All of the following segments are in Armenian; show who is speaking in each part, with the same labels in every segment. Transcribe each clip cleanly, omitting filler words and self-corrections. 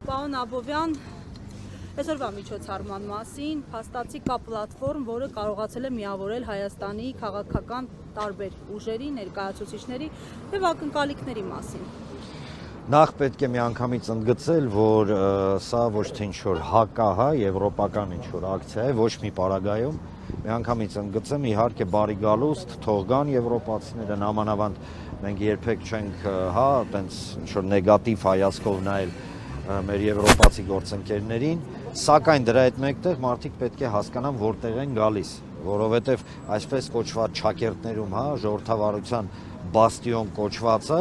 Speaker 1: Պարոն Աբովյան, այսօրվա միջոցառման մասին փաստացի կա պլատֆորմ, որը կարողացել է միավորել Հայաստանի քաղաքական տարբեր ուժերի, ներկայացուցիչների եւ ակնկալիքների մասին։
Speaker 2: Նախ պետք է միանգամից ընդգծել, որ սա ոչ թե ինչ-որ հակահա եվրոպական ինչ-որ ակցիա է, ոչ մի պարագայում, միանգամից ընդգծեմ, իհարկե բարի գալուստ, թող գան եվրոպացիները, նամանավանդ մենք երբեք չենք տենց ինչ-որ նեգատիվ հայացքով նայել մեր եվրոպացի գործընկերներին, սակայն դրա հետ մեկտեղ մարդիկ պետք է հասկանան որտեղ են գալիս, որովհետև այսպես կոչված ճակերտներում, ժողովրդավարության բաստիոն կոչվածը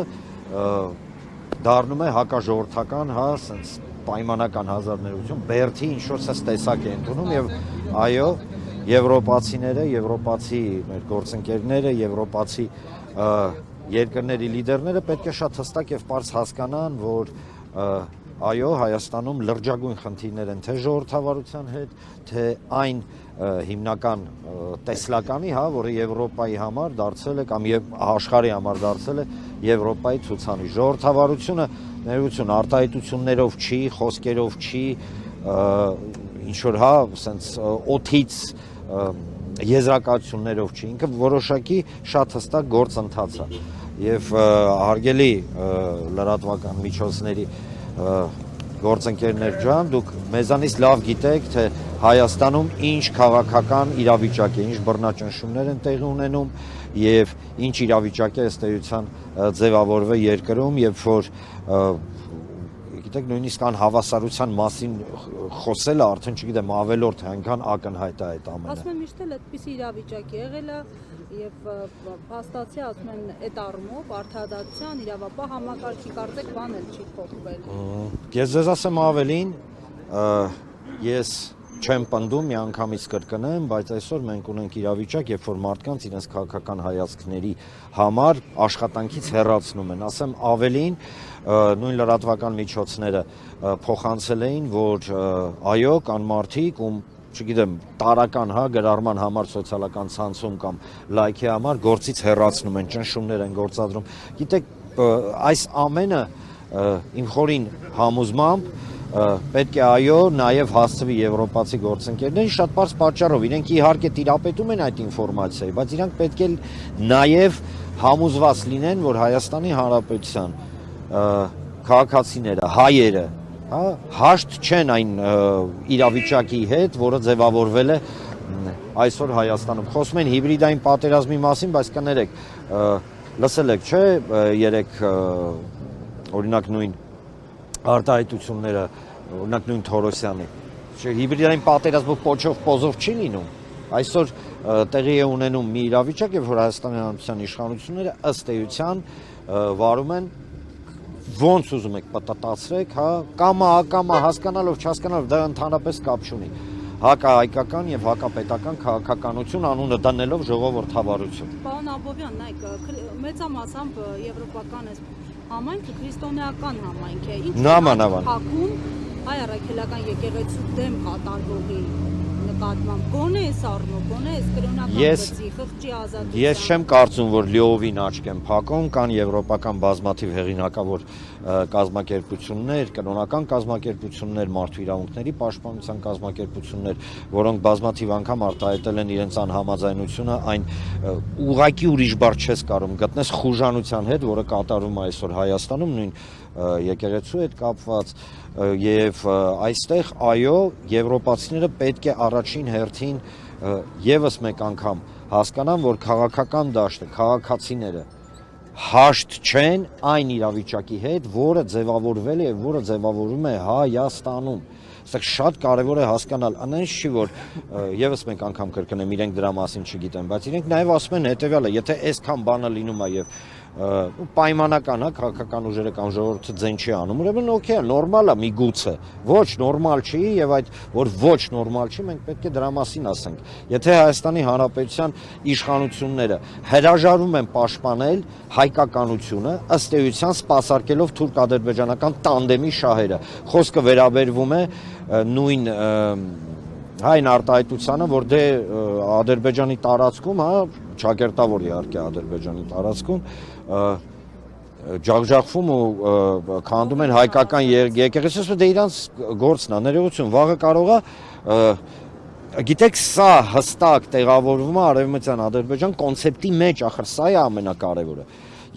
Speaker 2: դառնում է հակաժողովրդական, սենց պայմանական հազարներություն, բերդի ինչ-որ սենց տեսակ է ընդունում եւ այո, եվրոպացիները, եվրոպացի մեր գործընկերները, եվրոպացի երկրների լիդերները պետք է շատ հստակ եւ պարզ հասկանան, որ այո, Հայաստանում լրջագույն խնդիրներ են թե ժողովրդավարության հետ, թե այն հիմնական տեսլականի, որը Եվրոպայի համար դարձել է կամ աշխարհի համար դարձել է Եվրոպայի ցուցանիշ։ Ժողովրդավարությունը ներողություն արտահայտություններով չի, խոսքերով չի, ինչ որ սենց օթից եզրակացություններով չի, ինքը որոշակի շատ հստակ գործընթաց է։ Եվ հարգելի լրատվական միջոցների գործընկերներ ջան, դուք մեզանից լավ գիտեք, թե Հայաստանում ինչ քաղաքական իրավիճակ է, ինչ բռնաճնշումներ են տեղի ունենում եւ ինչ իրավիճակ է ըստ էության ձևավորվել երկրում, երբ որ գիտեք նույնիսկ անհավասարության մասին խոսելը արդեն չգիտեմ ավելորդ է, այնքան ակնհայտ է այդ ամենը։
Speaker 1: Ասում եմ միշտ էլ այդպիսի իրավիճակ եղել է եւ փաստացի ասում են այդ առումով արդարադատության իրավապահ համակարգի կարծեք բան էլ չի փոխվել։
Speaker 2: Ես ձեզ ասեմ ավելին, ես չեմ պնդում, միանգամից կրկնեմ, բայց այսօր մենք ունենք իրավիճակ, երբ որ մարդկանց իրենց քաղաքական հայացքների համար աշխատանքից հեռացնում են։ Ասեմ ավելին, նույն լրատվական միջոցները փոխանցել էին, որ այո, կան մարդիկ, ում չգիտեմ, տարական գրառման համար սոցիալական ցանցում կամ լայքի համար գործից հեռացնում են, ճնշումներ են գործադրում։ Գիտեք, այս ամենը իմ խորին համոզմամբ պետք է այո նաև հասցվի եվրոպացի գործընկերներին շատ պարզ պատճառով, իրենք իհարկե տիրապետում են այդ ինֆորմացիայի, բայց իրանք պետք է նաև համոզված լինեն, որ Հայաստանի Հանրապետության քաղաքացիները, հայերը, հաշտ չեն այն իրավիճակի հետ, որը ձևավորվել է այսօր Հայաստանում։ Խոսում են հիբրիդային պատերազմի մասին, բայց կներեք, լսել եք, չէ, երեք օրինակ նույն արտահայտությունները, օրինակ նույն Թորոսյանի, հիբրիդային պատերազմը պոչով պոզով չի լինում, այսօր տեղի է ունենում մի իրավիճակ, երբ որ Հայաստանի Հանրապետության իշխանությունները ըստ էության վարում են ոնց ուզում եք պատտացրեք, կամա, ակամա, հասկանալով, չհասկանալով, դա ընդհանրապես կապ չունի, հակահայկական եւ հակապետական քաղաքականություն անունը դնելով ժողովրդավարություն։
Speaker 1: Պարոն Աբովյան, նայեք, մեծամասամբ եվրոպական համայնքը քրիստոնեական համայնք է, ինչ փակում հայ առաքելական եկեղեցու դեմ կատարվողի նկատմամբ, գոնե էս առնով, գոնե էս կրոնական գծի, խղճի ազատության։ Ես
Speaker 2: չեմ կարծում, որ լիովին աչք են փակում, կան եվրոպական բազմաթիվ հեղինակավոր կազմակերպություններ, կրոնական կազմակերպություններ, մարդու իրավունքների պաշտպանության կազմակերպություններ, որոնք բազմաթիվ անգամ արտահայտել են իրենց անհամաձայնությունը այն ուղղակի ուրիշ բառ չես կարող գտնես խուժանության հետ, որը կատարվում է այսօր Հայաստանում, նույն եկեղեցու հետ կապված եւ այստեղ այո եվրոպացիները պետք է առաջին հերթին եւս մեկ անգամ հասկանան, որ քաղաքական դաշտը, քաղաքացիները հաշտ չեն այն իրավիճակի հետ, որը ձևավորվել է եւ որը ձևավորվում է Հայաստանում։ Սա շատ կարևոր է հասկանալ, այնպես չի, որ եւս մեկ անգամ կրկնեմ, իրենք դրա մասին չգիտեն, բայց իրենք նաեւ ասում են հետեւյալը, եթե այսքան բանը լինում է եւ պայմանական քաղաքական ուժերը կամ ժողովուրդը ձեն չի անում, ուրեմն օքեյ է, նորմալ է միգուցե, ոչ նորմալ չի եւ այդ որ ոչ նորմալ չի, մենք պետք է դրա մասին ասենք։ Եթե Հայաստանի Հանրապետության իշխանությունները հրաժարվում են պաշտպանել հայկականությունը, ըստ էության սպասարկելով թուրք-ադրբեջանական տանդեմի շահերը, խոսքը վերաբերվում է նույն այն արտահայտությանը, որ դե Ադրբեջանի տարածքում, ճակերտավոր իհարկե Ադրբեջանի տարածքում ջախջախվում ու քանդում են հայկական եկեղեցիս, դե իրանց գործն է, ներողություն, վաղը կարող է գիտեք, սա հստակ տեղավորվում է Արևմտյան Ադրբեջան կոնցեպտի մեջ, ախր սա է ամենակարևորը։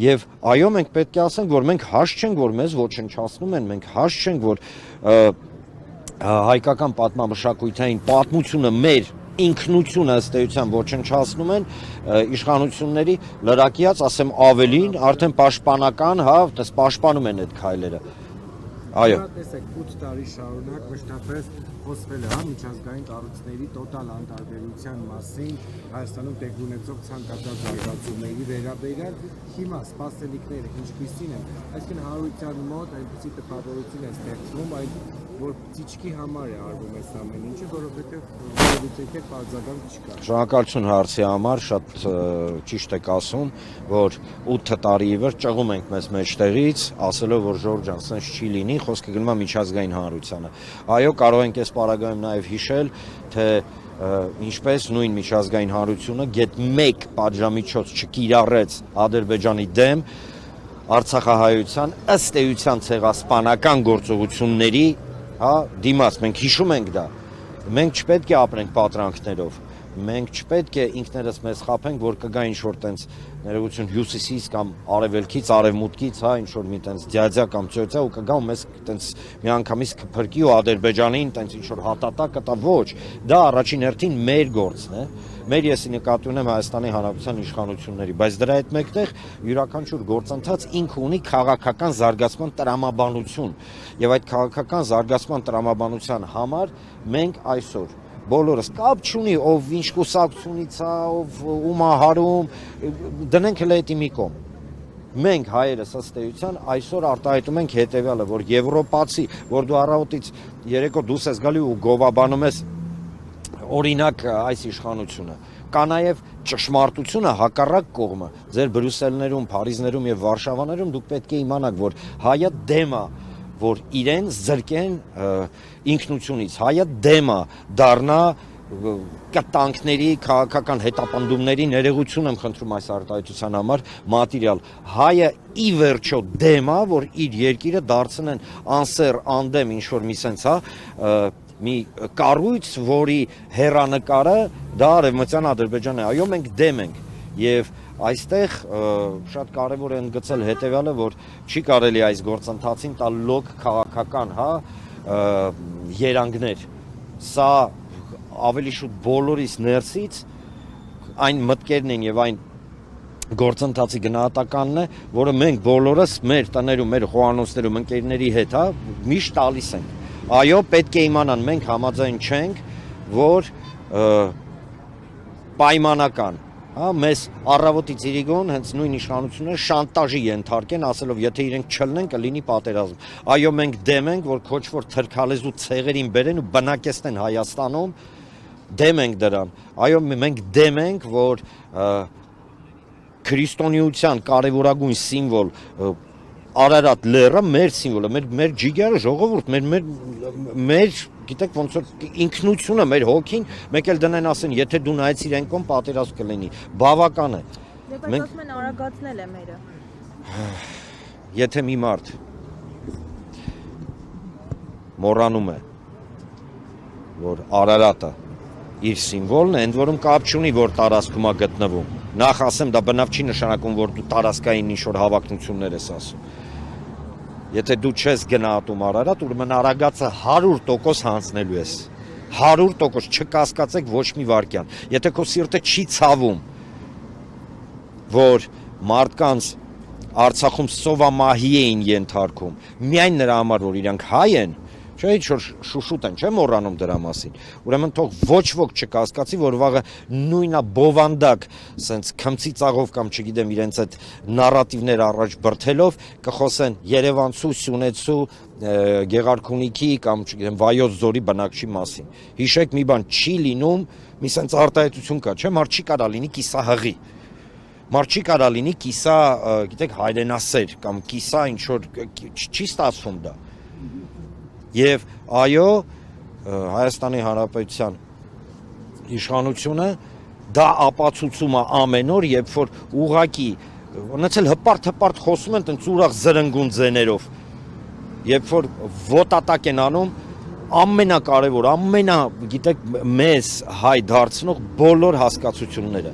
Speaker 2: Եվ այո, մենք պետք է ասենք, որ մենք հաշ չենք, որ մեզ ոչնչացնում են, մենք հաշ չենք, որ հայկական պատմամշակութային պատմությունը մեր ինքնությունը ըստ էության ոչնչացնում են իշխանությունների լրակիած, ասեմ ավելին, արդեն պաշտպանական, հա, պաշտպանում են այդ քայլերը։ Այո։
Speaker 3: Տեսեք, 8 տարի շարունակ մշտապես խոսվել է միջազգային կառույցների տոտալ անտարբերության մասին, Հայաստանում տեղի ունեցող ցանկացած զարգացումների վերաբերյալ, հիմա սպասելիքները ինչպիսին են, այսինքն հանրության մոտ այնպիսի տպավորություն է ստեղծվում, որ ցիչքի համար է արվում այս ամեն ինչը, որովհետև լուծիչը բարձրական չկա։
Speaker 2: Շնորհակալություն հարցի համար, շատ ճիշտ եք ասում, որ 8 տարի ի վեր ճղում ենք մեզ մեջտեղից, ասելով որ Ժորժ ջան, սենց չի լինի, խոսքը գնում է միջազգային հանրությանը։ Այո, կարող ենք այս պարագայում նաև հիշել, թե ինչպես նույն միջազգային հանրությունը գետ 1 պատժամիջոց չկիրառեց Ադրբեջանի դեմ Արցախահայության ըստ էության ցեղասպանական գործողությունների, հա, դիմաց, մենք հիշում ենք դա։ Մենք չպետք է ապրենք պատրանքներով, մենք չպետք է ինքներս մեզ խաբենք, որ կգա ինչ-որ տենց ներողություն հյուսիսից կամ արևելքից, արևմուտքից, հա, ինչ-որ մի տենց դյադյա կամ ծյոցյա ու կգա ու մեզ տենց միանգամից կփրկի ու Ադրբեջանին տենց ինչ-որ հատատա կտա, ոչ, դա առաջին հերթին մեր գործն է, մեր եսի նկատի ունեմ Հայաստանի Հանրապետության իշխանությունների, բայց դրա հետ մեկտեղ յուրաքանչյուր գործընթաց ինքը ունի քաղաքական զարգացման տրամաբանություն եւ այդ քաղաքական զարգացման տրամաբանության համար մենք այսօր բոլորս կապ չունի ով ինչ կուսակցությունից է, ով ում է հարում, դնենք հենց էդի մի կողմ։ Մենք հայերս ըստ էության այսօր արտահայտում ենք հետեւյալը, որ եվրոպացի, որ դու առավոտից երեկո դուրս ես գալի ու գովաբանում ես օրինակ այս իշխանությունը, կա նաև ճշմարտությունը հակառակ կողմը, ձեր Բրյուսելներում, Փարիզներում եւ Վարշավաներում դուք պետք է իմանաք, որ հայը դեմ է, որ իրեն զրկեն ինքնությունից, հայը դեմ է դառնա կտանքների, քաղաքական հետապնդումների, ներողություն եմ խնդրում այս արտահայտության համար, մատերիալ, հայը ի վերջո դեմ է, որ իր երկիրը դարձնեն անսեր, անդեմ, ինչ-որ մի սենց, հա, մի կառույց, որի հեռանկարը դա Արևմտյան Ադրբեջանն է, այո, մենք դեմ ենք եւ այստեղ շատ կարևոր է ընդգծել հետեւյալը, որ չի կարելի այս գործընթացին տալ լոկ քաղաքական, հա, երանգներ, սա ավելի շուտ բոլորիս ներսից այն մտքերն են եւ այն գործընթացի գնահատականն է, որը մենք բոլորս մեր տներում, մեր խոհանոցներում, ընկերների հետ, հա, միշտ տալիս ենք։ Այո, պետք է իմանան, մենք համաձայն չենք, որ պայմանական, հա, մեզ առավոտից իրիկոն հենց նույն իշխանությունները շանտաժի ենթարկեն, ասելով, եթե իրենք չլնեն, կլինի պատերազմ։ Այո, մենք դեմ ենք, որ քոչվոր թրքալեզու ցեղերին բերեն ու բնակեցնեն Հայաստանում, դեմ ենք դրան։ Այո, մենք դեմ ենք, որ քրիստոնեության կարևորագույն սիմվոլ Արարատ լեռը մեր սիմվոլը, մեր ջիգերը ժողովուրդ, մեր գիտեք ոնց որ ինքնությունը, մեր հոգին, մեկ էլ դնեն ասեն, եթե դու նայեցիր այն կողմ պատերազմ կլինի, բավական է։
Speaker 4: Բայց ասում են արագացնել է մերը։
Speaker 2: Եթե մի մարդ մոռանում է, որ Արարատը իր սիմվոլն է, ընդ որում կապ չունի, որ տարածքում է գտնվում։ Նախ ասեմ, դա բնավ չի նշանակում, որ դու տարածքային ինչ-որ հավակնություններ ես ասում։ Եթե դու չես գնահատում Արարատ, ուրեմն Արագածը 100% հանձնելու ես։ 100% չկասկածեք ոչ մի վարքյան։ Եթե քո սիրտը չի ցավում, որ մարդկանց Արցախում սովամահի էին ենթարկում, միայն նրա համար, որ իրանք հայ են, չէ՞ ինչ-որ շուշուտ են, չէ՞ մոռանում դրա մասին։ Ուրեմն թող ոչ ոք չկասկածի, որ վաղը նույնա բովանդակ, սենց քմծի ծաղով կամ չգիտեմ իրենց այդ նարատիվներ առաջ բրթելով կխոսեն Երևանցու, Սյունեցու, Գեղարքունիքի կամ չգիտեմ Վայոց ձորի բնակչի մասին։ Հիշեք մի բան, չի լինում, մի սենց արտահայտություն կա, չէ՞, մարդ չի կարա լինի կիսահղի։ Մարդ չի կարա լինի կիսա, գիտեք, հայրենասեր կամ կիսա ինչ-որ չի ստացվում դա։ Եվ այո, Հայաստանի Հանրապետության իշխանությունը դա ապացուցում է ամեն օր, երբ որ ուղղակի ունեցել հպարտ խոսում են տենց ուրախ զրնգուն ձեներով։ Երբ որ ոտատակ են անում, ամենակարևոր, գիտեք, մեզ հայ դարձնող բոլոր հասկացությունները։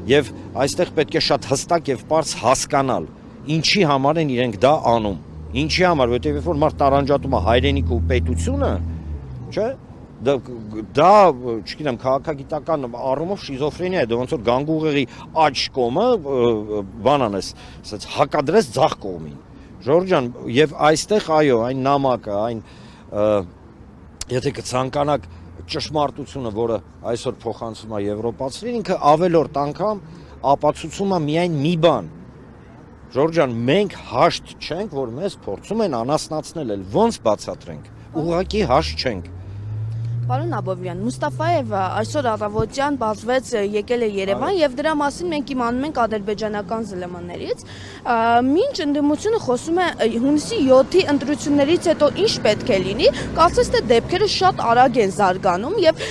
Speaker 2: Եվ այստեղ պետք է շատ հստակ եւ պարզ հասկանալ, ինչի համար են իրենք դա անում։ Ինչի համար, որովհետեւ երբ որ մարդ տարանջատում է հայրենիքը ու պետությունը, չէ՞, դա, չգիտեմ, քաղաքագիտական առումով շիզոֆրենիա է, դա ոնց որ գանգուղեղի աջ կողմը բանանես, ասած հակադրես ձախ կողմին։ Ժորժ ջան, եւ այստեղ այո, այն նամակը, այն եթե կցանկանաք ճշմարտությունը, որը այսօր փոխանցվում է եվրոպացիներին, ինքը ավելորդ անգամ ապացուցում է միայն մի բան։ Ժորժ ջան, մենք հաշտ չենք, որ մեզ փորձում են անասնացնել, ոնց բացատրենք։ Ուղղակի հաշտ չենք։
Speaker 5: Պարոն Աբովյան, Մուստաֆայևը այսօր առավոտյան բացվեց, եկել է Երևան եւ դրա մասին մենք իմանում ենք ադրբեջանական ԶԼՄ-ներից։ Մինչ ընդդիմությունը խոսում է հունիսի 7-ի ընտրություններից հետո ինչ պետք է լինի, կարծես թե դեպքերը շատ արագ են զարգանում եւ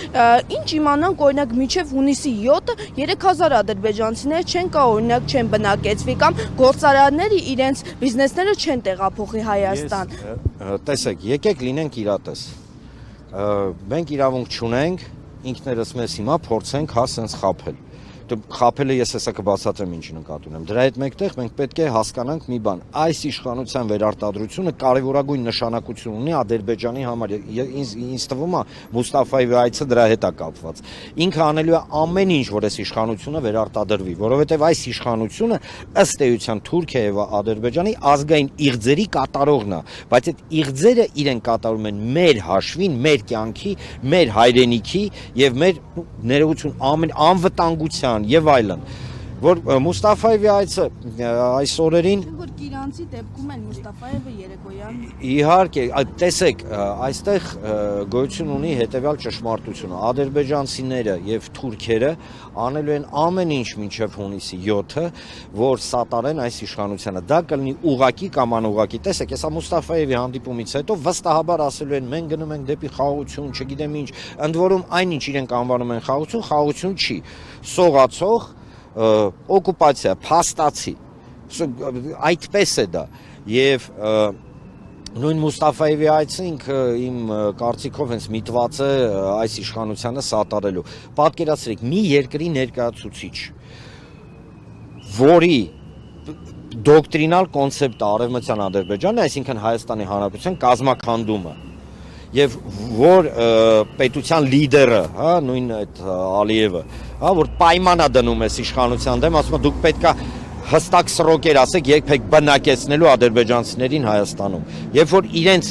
Speaker 5: ինչ իմանանք, օրինակ մինչեւ հունիսի 7-ը 3000 ադրբեջանցիներ չեն կա, օրինակ չեն բնակեցվի կամ գործարանները իրենց բիզնեսները չեն տեղափոխի Հայաստան։
Speaker 2: Տեսեք, եկեք լինենք իրատես։ Մենք իրավունք չունենք ինքներս մեզ հիմա փորձենք հա սենց խաբել։ Խաբելը ես հեսա կբացատրեմ ինչի նկատի ունեմ։ Դրա հետ մեկտեղ մենք պետք է հասկանանք մի բան։ Այս իշխանության վերարտադրությունը կարևորագույն նշանակություն ունի Ադրբեջանի համար։ Ինձ թվում է Մուստաֆայևի այցը դրա հետ է կապված։ Ինքը անելու է ամեն ինչ, որ այս իշխանությունը վերարտադրվի, որովհետև այս իշխանությունը ըստ էության Թուրքիայի եւ Ադրբեջանի ազգային իղձերի կատարողն է, բայց այդ իղձերը իրեն կատարում են մեր հաշվին, մեր կյանքի, մեր հայրենիքի եւ մեր ներողություն անվտանգության եւ այլն, որ Մուստաֆայևի այցը այս օրերին
Speaker 5: որ իրանցի դեպքում են Մուստաֆայևը երեկոյան
Speaker 2: իհարկե, տեսեք, այստեղ գոյություն ունի հետեւյալ ճշմարտությունը. ադրբեջանցիները եւ թուրքերը անելու են ամեն ինչ մինչեւ հունիսի 7-ը, որ սատարեն այս իշխանությանը։ Դա կլինի ուղակի կամ անուղակի։ Տեսեք, հեսա Մուստաֆայևի հանդիպումից հետո վստահաբար ասելու են մենք գնում ենք դեպի խաղաղություն, չգիտեմ ինչ, ընդ որում այնինչ իրենք անվանում են խաղաղություն չի։ Սողացող օկուպացիա, փաստացի, այդպես է դա եւ նույն Մուստաֆայևի այցը ինքը իմ կարծիքով հենց միտված է այս իշխանությանը սատարելու։ Պատկերացրեք, մի երկրի ներկայացուցիչ, որի դոկտրինալ կոնցեպտը Արևմտյան Ադրբեջանն է, այսինքն Հայաստանի Հանրապետության կազմաքանդումը, եւ որ պետության լիդերը, հա, նույն այդ Ալիևը, հա, որ պայմանա դնում է իշխանության դեմ, ասում է դուք պետքա հստակ սրոկեր ասեք, երբեք բնակեցնելու ադրբեջանցիներին Հայաստանում։ Երբ որ իրենց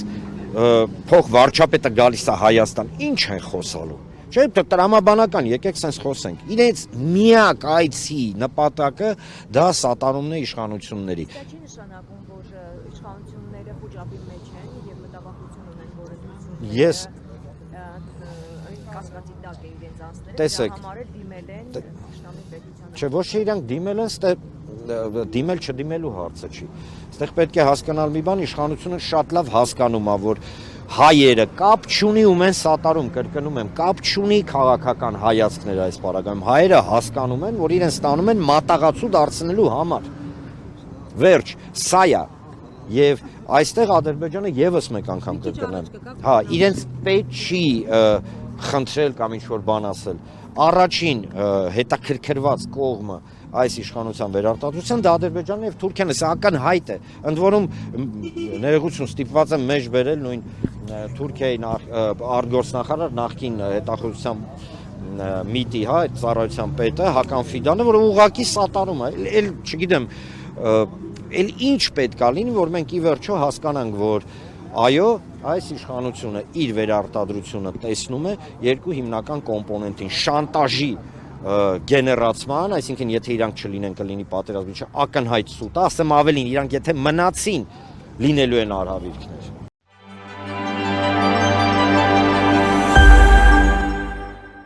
Speaker 2: փող վարչապետը գալիս է Հայաստան, ինչ են խոսալու։ Չէ՞, տրամաբանական, եկեք սենց խոսենք։ Իրենց միակ այցի նպատակը դա սատարումն է իշխանությունների։
Speaker 4: Դա չի նշանակում, որ իշխանությունները խոճապի մեջ են եւ մտավախություն ունեն, որ
Speaker 2: Ես
Speaker 4: կասկածի տակ է իրենց անձները,
Speaker 2: տեսեք,
Speaker 4: համար էլ դիմել են Իշխանի պետությանը։
Speaker 2: Չէ, ոչ թե իրանք դիմել են, դիմել չդիմելու հարցը չի։ Այստեղ պետք է հասկանալ մի բան, իշխանությունը շատ լավ հասկանում է, որ հայերը կապ չունի ում են սատարում, կրկնում եմ, կապ չունի քաղաքական հայացքներ այս պարագայում։ Հայերը հասկանում են, որ իրեն ստանում են մատաղացու դարձնելու համար։ Վերջ, սա է։ Եվ այստեղ Ադրբեջանը եւս մեկ անգամ կրկնեմ։ Հա, իրենց պետք չի խնդրել կամ ինչ-որ բան ասել։ Առաջին հետաքրքրված կողմը այս իշխանության վերարտադրության դա Ադրբեջանն եւ Թուրքիան է, սա ակնհայտ է։ Ընդ որում ներողություն ստիպված եմ մեջ բերել նույն Թուրքիայի արտգործնախարար նախկին հետախուզության միտի, հա, այդ ծառայության պետը Հական Ֆիդանը, որը ուղղակի սատարում է, էլ չգիտեմ, էլ ինչ պետք է լինի, որ մենք ի վերջո հասկանանք, որ այո, այս իշխանությունը իր վերարտադրությունը տեսնում է երկու հիմնական կոմպոնենտին՝ շանտաժի գեներացման, այսինքն եթե իրանք չլինեն կլինի պատերազմի, ակնհայտ սուտ, ասեմ ավելին, իրանք եթե մնացին լինելու են արհավիրքներ։